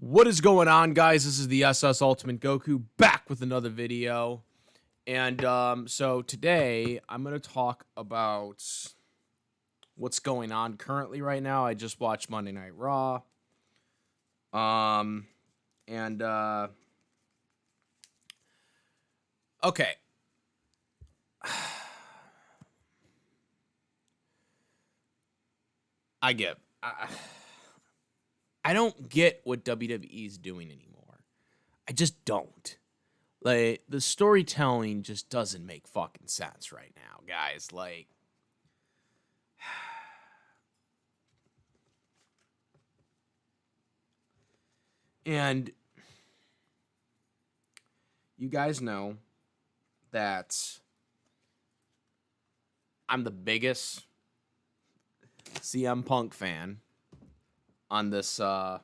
What is going on, guys? This is the SS Ultimate Goku back with another video. And so today I'm going to talk about what's going on currently right now. I just watched Monday Night Raw. And okay. I don't get what WWE is doing anymore. I just don't. Like, the storytelling just doesn't make fucking sense right now, guys. Like, and you guys know that I'm the biggest CM Punk fan on this on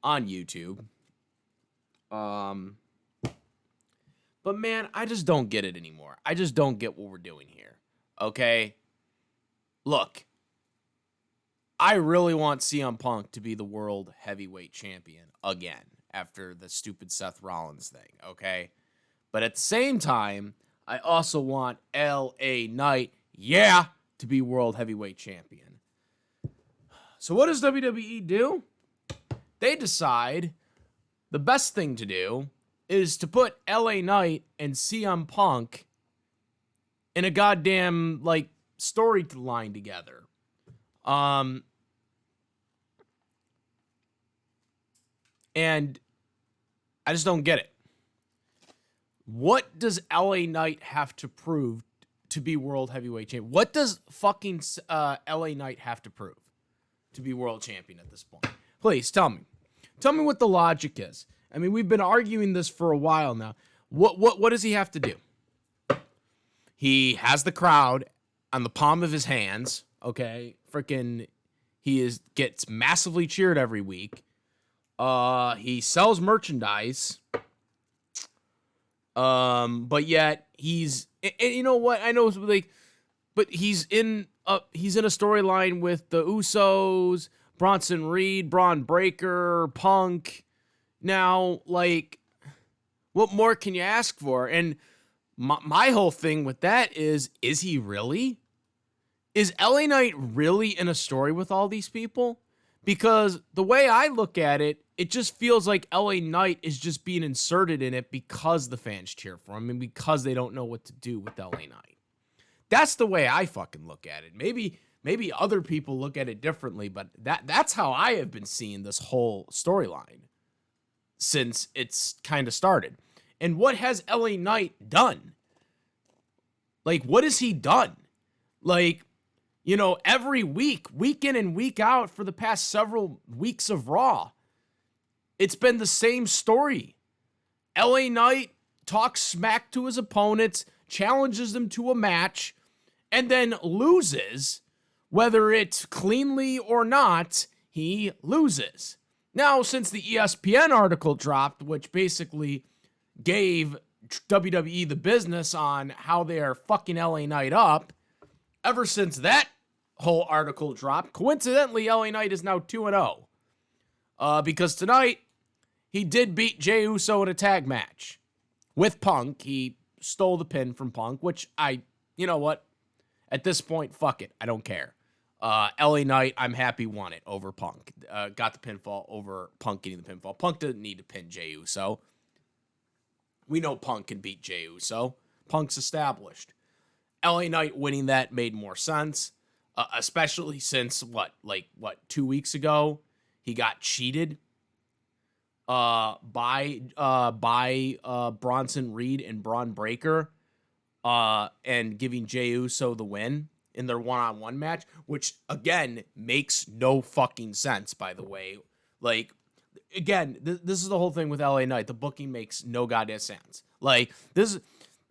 YouTube. But man, I just don't get it anymore. I just don't get what we're doing here. Okay? Look, I really want CM Punk to be the world heavyweight champion again after the stupid Seth Rollins thing, okay? But at the same time, I also want LA Knight, to be world heavyweight champion. So what does WWE do? They decide the best thing to do is to put LA Knight and CM Punk in a goddamn, like, storyline together. And I just don't get it. What does LA Knight have to prove to be world heavyweight champion? What does fucking LA Knight have to prove to be world champion at this point? Please tell me. Tell me what the logic is. I mean, we've been arguing this for a while now. What does he have to do? He has the crowd on the palm of his hands, okay? Freaking gets massively cheered every week. He sells merchandise. But yet and you know what? I know, like, but he's in a storyline with the Usos, Bronson Reed, Braun Breaker, Punk. Now, like, what more can you ask for? And my whole thing with that is he really? Is LA Knight really in a story with all these people? Because the way I look at it, it just feels like LA Knight is just being inserted in it because the fans cheer for him and because they don't know what to do with LA Knight. That's the way I fucking look at it. Maybe other people look at it differently, but that's how I have been seeing this whole storyline since it's kind of started. And what has LA Knight done? Like, what has he done? Like, you know, every week in and week out for the past several weeks of Raw, it's been the same story. LA Knight talks smack to his opponents, challenges them to a match, and then loses. Whether it's cleanly or not, he loses. Now, since the ESPN article dropped, which basically gave WWE the business on how they are fucking LA Knight up, ever since that whole article dropped, coincidentally, LA Knight is now 2-0. Because tonight, he did beat Jey Uso in a tag match with Punk. He stole the pin from Punk, which you know what? At this point, fuck it. I don't care. LA Knight, I'm happy, won it over Punk. Got the pinfall over Punk getting the pinfall. Punk didn't need to pin Jey Uso. We know Punk can beat Jey Uso. Punk's established. LA Knight winning that made more sense, especially since, 2 weeks ago, he got cheated by Bronson Reed and Braun Breaker and giving Jey Uso the win in their one-on-one match, which, again, makes no fucking sense, by the way. Like, again, this is the whole thing with LA Knight. The booking makes no goddamn sense. Like, this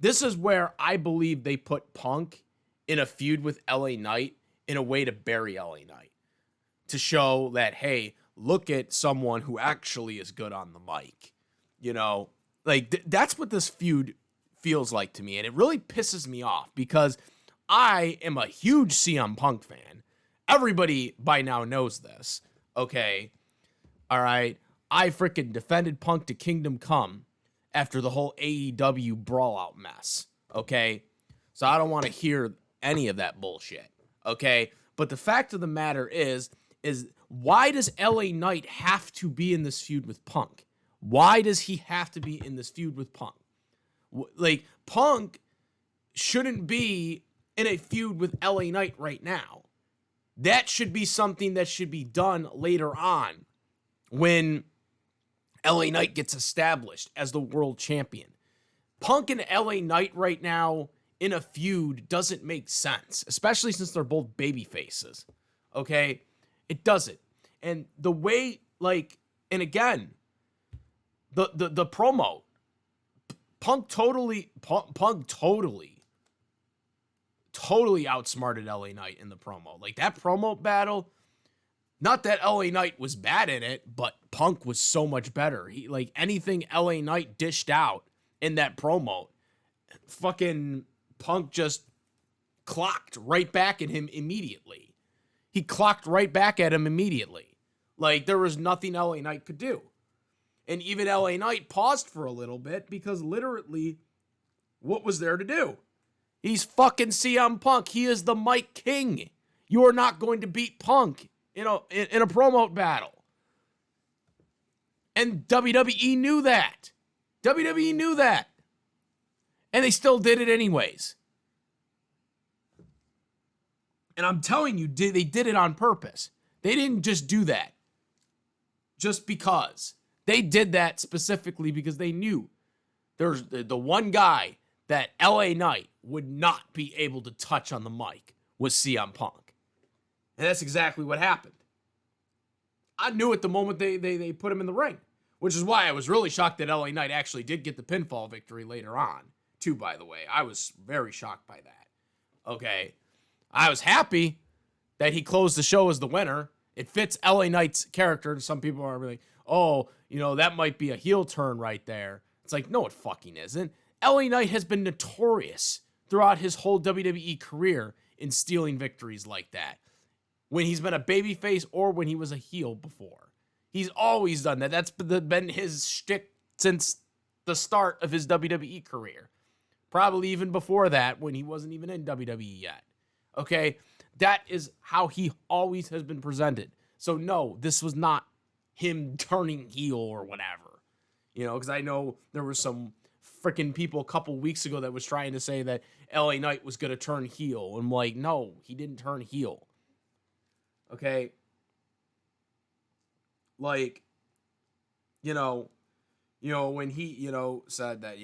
is where I believe they put Punk in a feud with LA Knight in a way to bury LA Knight. To show that, hey, look at someone who actually is good on the mic. You know, like, that's what this feud feels like to me. And it really pisses me off because I am a huge CM Punk fan. Everybody by now knows this, okay? All right. I freaking defended Punk to Kingdom Come after the whole AEW brawl out mess. Okay. So I don't want to hear any of that bullshit. Okay. But the fact of the matter is why does LA Knight have to be in this feud with Punk? Why does he have to be in this feud with Punk? Like, Punk shouldn't be in a feud with LA Knight right now. That should be something that should be done later on when LA Knight gets established as the world champion. Punk and LA Knight right now in a feud doesn't make sense, especially since they're both baby faces. Okay? It doesn't. And the way, like, and again, the promo, Punk totally outsmarted LA Knight in the promo. Like, that promo battle, not that LA Knight was bad in it, but Punk was so much better. He, like, anything LA Knight dished out in that promo, fucking Punk just clocked right back at him immediately. He clocked right back at him immediately. Like, there was nothing LA Knight could do. And even LA Knight paused for a little bit because literally, what was there to do? He's fucking CM Punk. He is the Mike King. You are not going to beat Punk in a promo battle. And WWE knew that. WWE knew that. And they still did it anyways. And I'm telling you, they did it on purpose. They didn't just do that just because. They did that specifically because they knew there's the one guy that LA Knight would not be able to touch on the mic was CM Punk. And that's exactly what happened. I knew it the moment they put him in the ring, which is why I was really shocked that LA Knight actually did get the pinfall victory later on, too, by the way. I was very shocked by that. Okay. I was happy that he closed the show as the winner. It fits LA Knight's character. Some people are like, oh, you know, that might be a heel turn right there. It's like, no, it fucking isn't. LA Knight has been notorious throughout his whole WWE career in stealing victories like that. When he's been a babyface or when he was a heel before. He's always done that. That's been his shtick since the start of his WWE career. Probably even before that when he wasn't even in WWE yet. Okay? That is how he always has been presented. So no, this was not him turning heel or whatever. You know, because I know there were some freaking people a couple weeks ago that was trying to say that LA Knight was going to turn heel. I'm like, no, he didn't turn heel. Okay? Like, you know, when he, said that,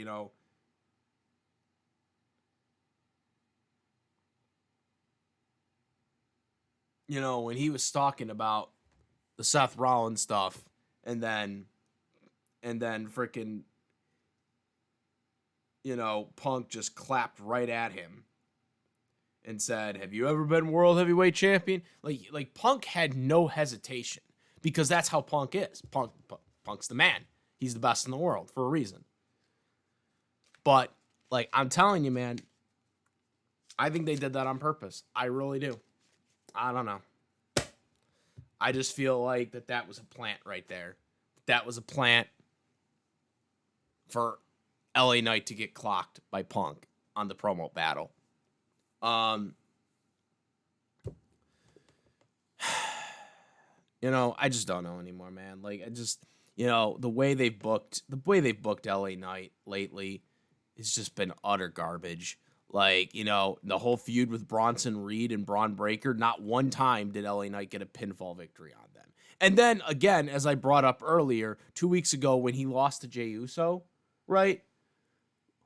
when he was talking about the Seth Rollins stuff and then freaking, Punk just clapped right at him and said, have you ever been world heavyweight champion? Like Punk had no hesitation because that's how Punk is. Punk's the man. He's the best in the world for a reason. But, like, I'm telling you, man, I think they did that on purpose. I really do. I don't know. I just feel like that was a plant right there. That was a plant for LA Knight to get clocked by Punk on the promo battle. I just don't know anymore, man. Like, I just, the way they've booked LA Knight lately has just been utter garbage. Like, the whole feud with Bronson Reed and Braun Breaker, not one time did LA Knight get a pinfall victory on them. And then, again, as I brought up earlier, 2 weeks ago when he lost to Jey Uso, right?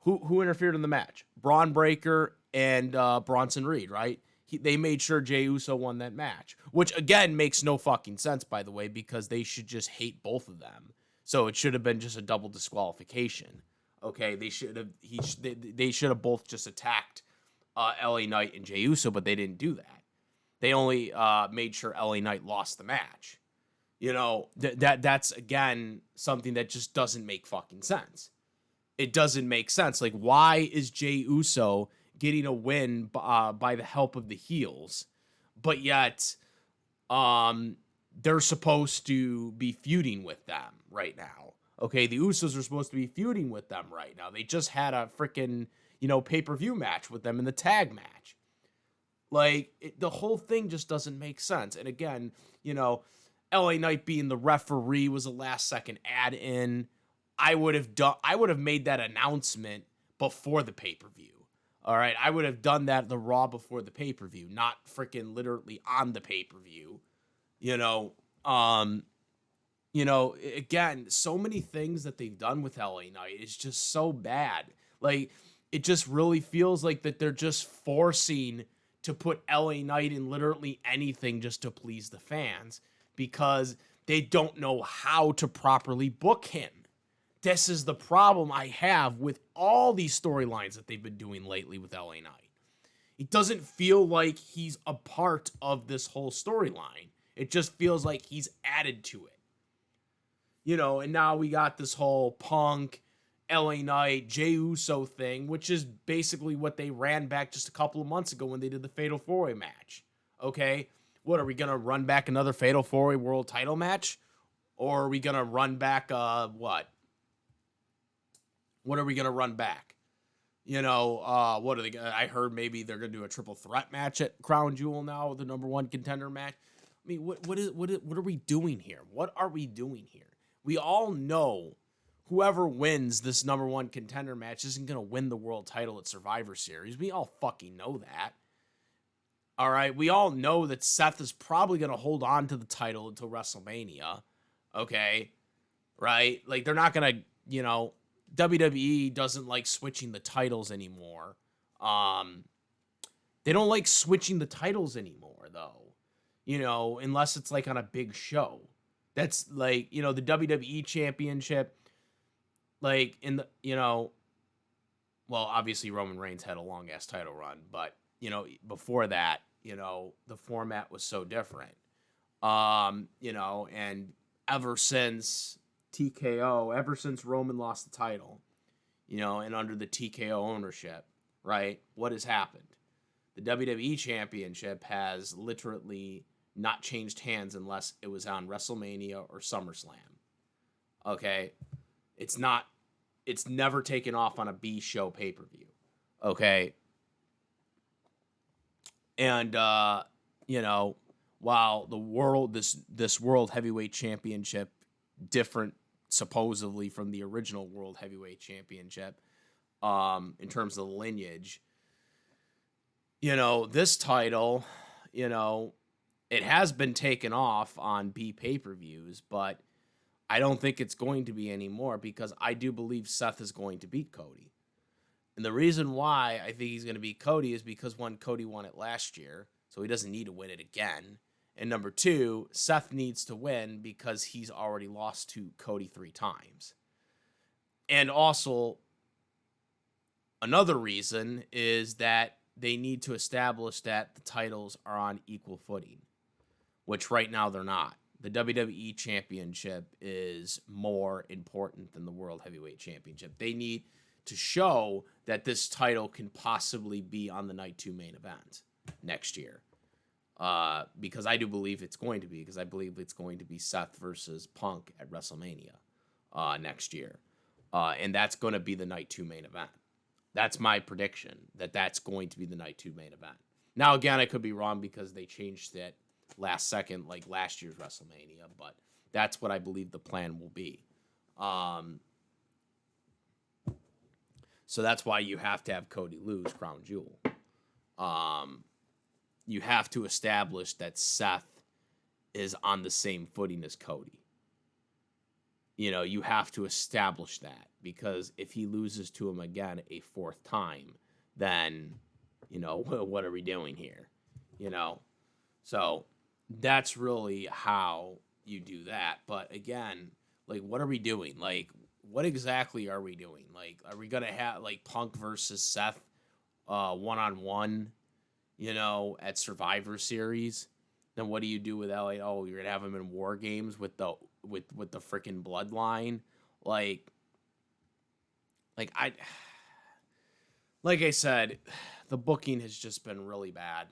Who interfered in the match? Braun Breaker and Bronson Reed, right? They made sure Jey Uso won that match, which, again, makes no fucking sense, by the way, because they should just hate both of them. So it should have been just a double disqualification. Okay, they should have both just attacked LA Knight and Jey Uso, but they didn't do that. They only made sure LA Knight lost the match. That's again something that just doesn't make fucking sense. It doesn't make sense. Like, why is Jey Uso getting a win by the help of the heels, but yet they're supposed to be feuding with them right now. Okay, the Usos are supposed to be feuding with them right now. They just had a freaking, pay-per-view match with them in the tag match. Like, the whole thing just doesn't make sense. And again, LA Knight being the referee was a last-second add-in. I would have made that announcement before the pay-per-view. All right, I would have done that the Raw before the pay-per-view, not freaking literally on the pay-per-view. Again, so many things that they've done with LA Knight is just so bad. Like, it just really feels like that they're just forcing to put LA Knight in literally anything just to please the fans because they don't know how to properly book him. This is the problem I have with all these storylines that they've been doing lately with LA Knight. It doesn't feel like he's a part of this whole storyline. It just feels like he's added to it. And now we got this whole Punk, LA Knight, Jey Uso thing, which is basically what they ran back just a couple of months ago when they did the Fatal 4-Way match. Okay? What, are we going to run back another Fatal 4-Way world title match? Or are we going to run back, what? What are we going to run back? What are they? I heard maybe they're going to do a triple threat match at Crown Jewel now, the number one contender match. I mean, what are we doing here? What are we doing here? We all know whoever wins this number one contender match isn't going to win the world title at Survivor Series. We all fucking know that. All right. We all know that Seth is probably going to hold on to the title until WrestleMania. Okay. Right. Like, they're not going to, WWE doesn't like switching the titles anymore. They don't like switching the titles anymore, though. Unless it's like on a big show. That's like, the WWE Championship, like in the, well, obviously Roman Reigns had a long ass title run, but, before that, the format was so different. And ever since TKO, ever since Roman lost the title, and under the TKO ownership, right? What has happened? The WWE Championship has literally not changed hands unless it was on WrestleMania or SummerSlam. Okay? It's never taken off on a B show pay-per-view. Okay? And while the world this World Heavyweight Championship different supposedly from the original World Heavyweight Championship in terms of the lineage, this title, it has been taken off on B pay-per-views, but I don't think it's going to be anymore because I do believe Seth is going to beat Cody. And the reason why I think he's going to beat Cody is because, one, Cody won it last year, so he doesn't need to win it again. And number two, Seth needs to win because he's already lost to Cody 3 times. And also, another reason is that they need to establish that the titles are on equal footing, which right now they're not. The WWE Championship is more important than the World Heavyweight Championship. They need to show that this title can possibly be on the Night 2 main event next year. Because I do believe it's going to be, because I believe it's going to be Seth versus Punk at WrestleMania next year. And that's going to be the Night 2 main event. That's my prediction, that's going to be the Night 2 main event. Now, again, I could be wrong because they changed it last second, like last year's WrestleMania, but that's what I believe the plan will be. So that's why you have to have Cody lose Crown Jewel. You have to establish that Seth is on the same footing as Cody. You have to establish that, because if he loses to him again a fourth time, then, what are we doing here? So that's really how you do that. But again, like, what are we doing? Like, what exactly are we doing? Like, are we going to have, like, Punk versus Seth one-on-one, at Survivor Series? Then what do you do with LA? Oh, you're going to have him in War Games with the freaking Bloodline? Like I said, the booking has just been really bad.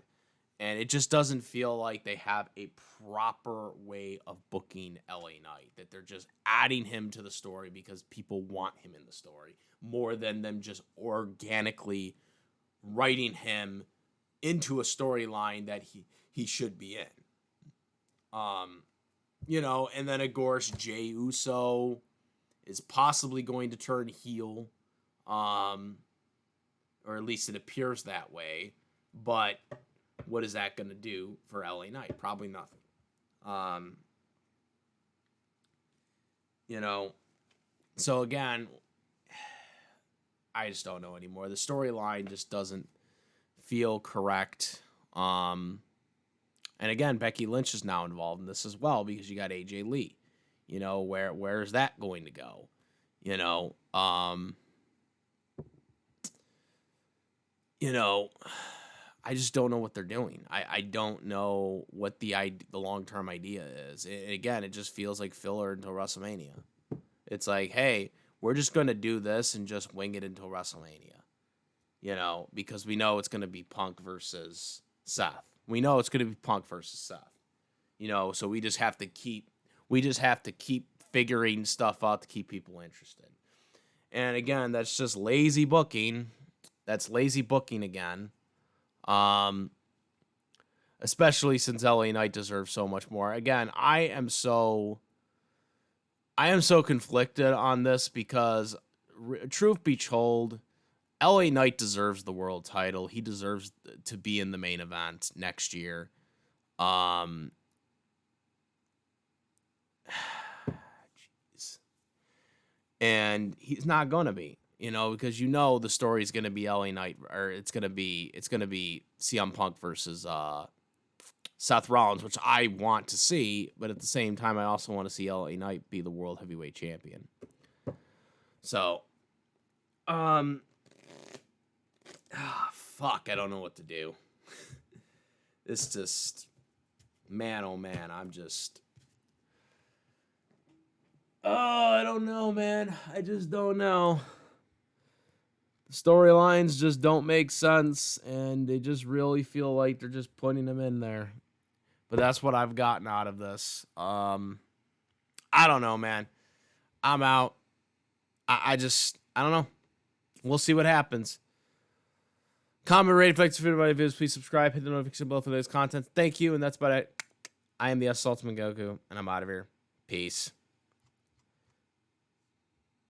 And it just doesn't feel like they have a proper way of booking LA Knight, that they're just adding him to the story because people want him in the story more than them just organically writing him into a storyline that he should be in. And then of course Jey Uso is possibly going to turn heel, or at least it appears that way. But what is that going to do for LA Knight? Probably nothing. So again, I just don't know anymore. The storyline just doesn't feel correct. And again, Becky Lynch is now involved in this as well because you got AJ Lee. Where is that going to go? I just don't know what they're doing. I don't know what the long-term idea is. Again, it just feels like filler until WrestleMania. It's like, hey, we're just going to do this and just wing it until WrestleMania. Because we know it's going to be Punk versus Seth. We know it's going to be Punk versus Seth. So we just have to keep figuring stuff out to keep people interested. And again, that's just lazy booking. That's lazy booking again. Especially since LA Knight deserves so much more. Again, I am so conflicted on this because, truth be told, LA Knight deserves the world title. He deserves to be in the main event next year. Jeez. And he's not gonna be. Because the story is going to be LA Knight, or it's going to be CM Punk versus Seth Rollins, which I want to see, but at the same time, I also want to see LA Knight be the World Heavyweight Champion. So, fuck, I don't know what to do. It's just, man, oh man, I don't know, man. I just don't know. Storylines just don't make sense, and they just really feel like they're just putting them in there. But that's what I've gotten out of this. I don't know, man. I'm out. I don't know. We'll see what happens. Comment, rate, if you like this video, my videos, please subscribe, hit the notification bell for latest content. Thank you, and that's about it. I am the S Ultimate Goku, and I'm out of here. Peace.